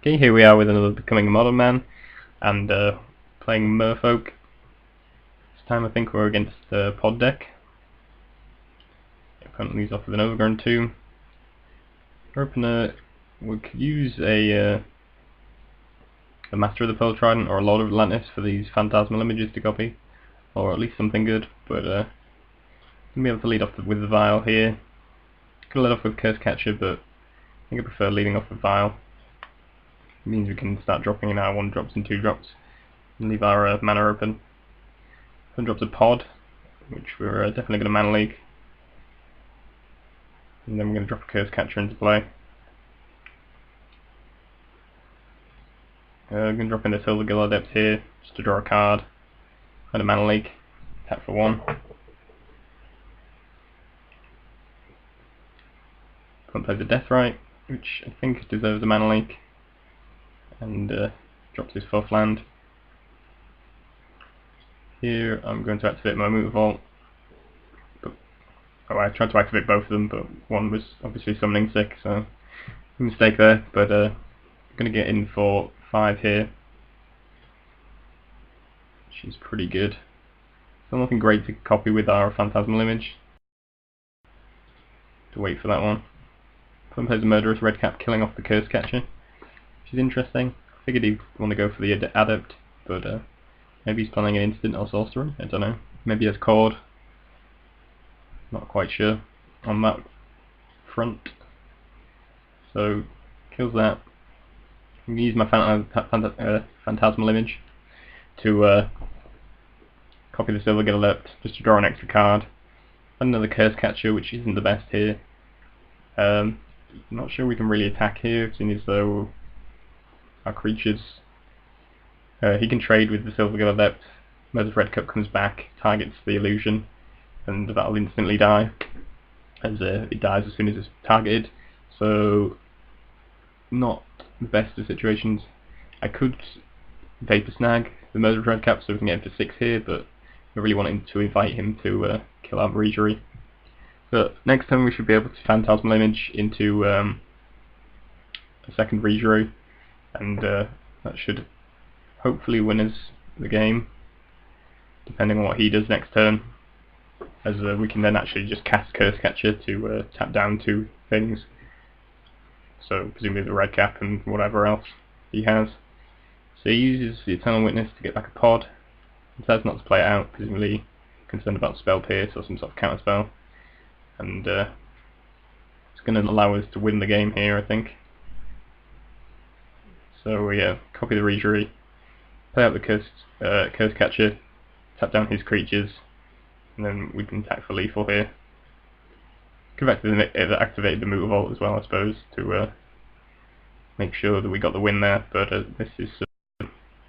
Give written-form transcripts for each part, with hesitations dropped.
Okay, here we are with another Becoming a Modern Man, and playing Merfolk. This time I think we're against Pod Deck. Opponent leads off with an Overgrown Tomb. Opener, we could use a Master of the Pearl Trident or a Lord of Atlantis for these phantasmal images to copy, or at least something good, but gonna be able to lead off with the Vial here. Could lead off with Curse Catcher, but I think I prefer leading off with Vial. It means we can start dropping in our 1-drops and 2-drops and leave our mana open. 1 drops a Pod, which we're definitely going to mana leak, and then we're going to drop a Curse Catcher into play. We're going to drop in the Silver Gill Adept here, just to draw a card, and a mana leak, tap for 1. Opponent plays a Deathrite, which I think deserves a mana leak, and drops his 4th land. Here I'm going to activate my Moot Vault. I tried to activate both of them, but one was obviously summoning sick, so a mistake there. But I'm going to get in for 5 here, which is pretty good. So nothing great to copy with our Phantasmal Image. To wait for that one. Opponent plays a Murderous Redcap, killing off the Curse Catcher, which is interesting. I figured he'd want to go for the Adept, but maybe he's planning an instant or sorcerer, I don't know. Maybe he has Cord. Not quite sure on that front. So, kills that. I'm going to use my Phantasmal Image to copy the Silver Gill Adept, just to draw an extra card. Another Curse Catcher, which isn't the best here. Not sure we can really attack here, seeing as though our creatures... he can trade with the Silver Gill Adept. Murderous Redcap comes back, targets the illusion, and that'll instantly die, as it dies as soon as it's targeted. So, not the best of situations. I could Vapor Snag the Murderous Redcap so we can get him for 6 here, but I really wanted to invite him to kill our Breezery. But next time we should be able to Phantasmal Image into a second Breezery, and that should hopefully win us the game, depending on what he does next turn, as we can then actually just cast Curse Catcher to tap down 2 things, so presumably the Redcap and whatever else he has. So he uses the Eternal Witness to get back a Pod, decides not to play it out, presumably concerned about Spell Pierce or some sort of counter spell, and it's going to allow us to win the game here, I think. So we copy the Breezery, play out the Curse Catcher, tap down his creatures, and then we can attack for lethal here. Could have activated the Moot Vault as well, I suppose, to make sure that we got the win there, but this is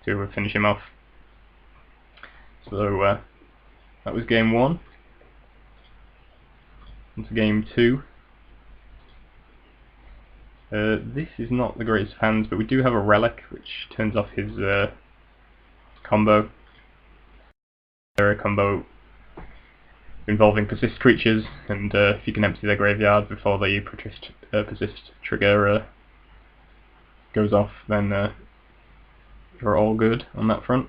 to finish him off. So that was game 1. Into game 2. This is not the greatest of hands, but we do have a Relic, which turns off his combo. A combo involving persist creatures, and if you can empty their graveyard before the persist trigger goes off, then you're all good on that front.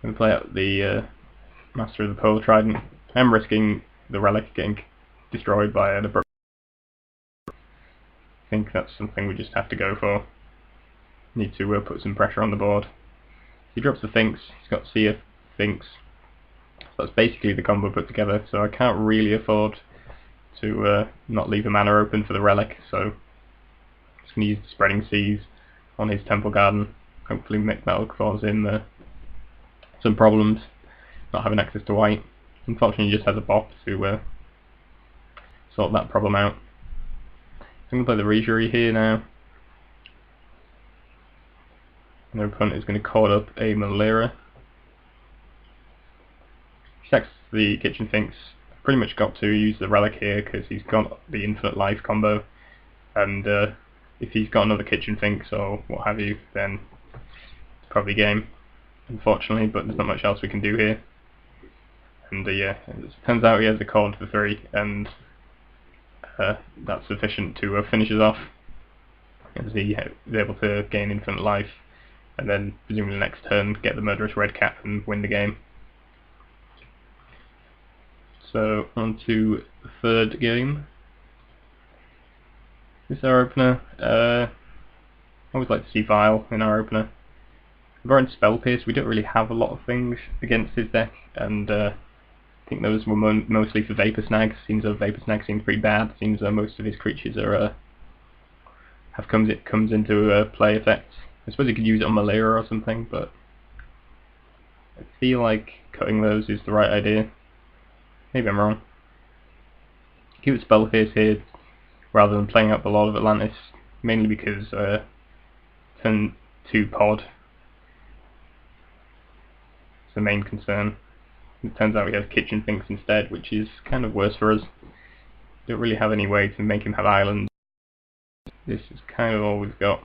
I'm going to play out the Master of the Pearl Trident. I'm risking the Relic getting destroyed by an abrupt. I think that's something we just have to go for. Need to put some pressure on the board. He drops the Finks, he's got Seer Finks. So that's basically the combo put together, so I can't really afford to not leave a mana open for the Relic, so I'm just going to use the Spreading Seas on his Temple Garden. Hopefully that'll cause him some problems, not having access to white. Unfortunately he just has a bop to sort that problem out. So I'm going to play the Breezery here now. And the opponent is going to call up a Melira. He sacks the Kitchen Finks. Pretty much got to use the Relic here because he's got the Infinite Life combo, and if he's got another Kitchen Finks or what have you, then it's probably game, unfortunately, but there's not much else we can do here. And yeah, it turns out he has a Cord for 3, and that's sufficient to finish us off. as he is able to gain infinite life, and then presumably the next turn get the murderous red cap and win the game. So on to the third game. This is our opener. I always like to see Vile in our opener. We're in Spell Pierce, we don't really have a lot of things against his deck, and I think those were mostly for Vapor Snag. Seems though Vapor Snag seems pretty bad. Seems though most of his creatures are comes into play effects. I suppose you could use it on Melira or something, but I feel like cutting those is the right idea. Maybe I'm wrong. Keep it Spell Pierce here rather than playing out the Lord of Atlantis, mainly because turn 2 pod is the main concern. It turns out he has Kitchen Finks instead, which is kind of worse for us. Don't really have any way to make him have islands. This is kind of all we've got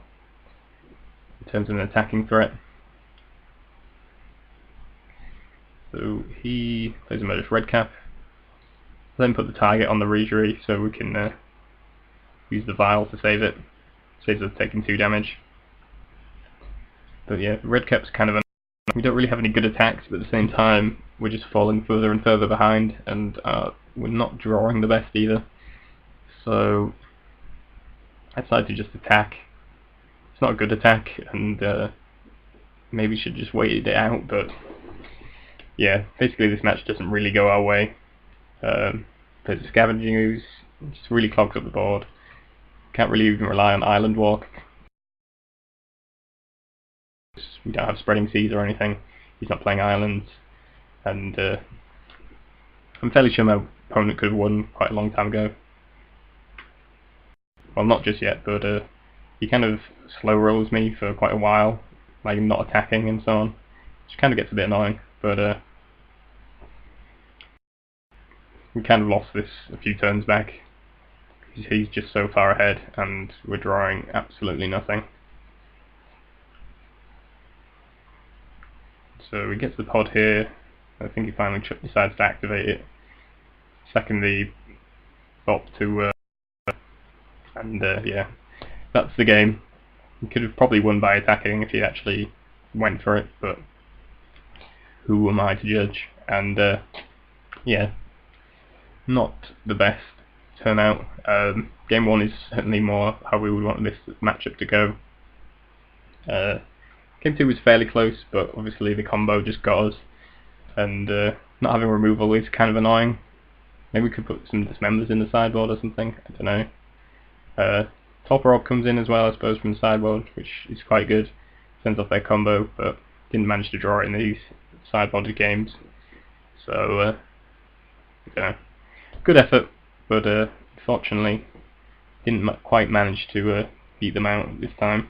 in terms of an attacking threat. So he plays a murderous red cap. Then put the target on the Regery so we can use the Vial to save it. Saves us taking 2 damage. But yeah, red cap's kind of we don't really have any good attacks, but at the same time we're just falling further and further behind, and we're not drawing the best either. So I decided to just attack. It's not a good attack, and maybe should just waited it out, but yeah, basically this match doesn't really go our way. There's a Scavenging Ooze, it just really clogs up the board. Can't really even rely on Island Walk. We don't have Spreading Seas or anything. He's not playing islands, and I'm fairly sure my opponent could have won quite a long time ago. Well, not just yet, but he kind of slow rolls me for quite a while, like not attacking and so on, which kind of gets a bit annoying. But we kind of lost this a few turns back. He's just so far ahead, and we're drawing absolutely nothing. So we get to the pod here. I think he finally decides to activate it. Second the bop to and yeah, that's the game. He could have probably won by attacking if he actually went for it, but who am I to judge? And yeah, not the best turnout. Game 1 is certainly more how we would want this matchup to go. Game 2 was fairly close, but obviously the combo just got us, and not having removal is kind of annoying. Maybe we could put some Dismembers in the sideboard or something, I don't know. Topper comes in as well, I suppose, from the sideboard, which is quite good. Sends off their combo, but didn't manage to draw it in these sideboarded games. So, I don't know. Good effort, but unfortunately didn't quite manage to beat them out this time.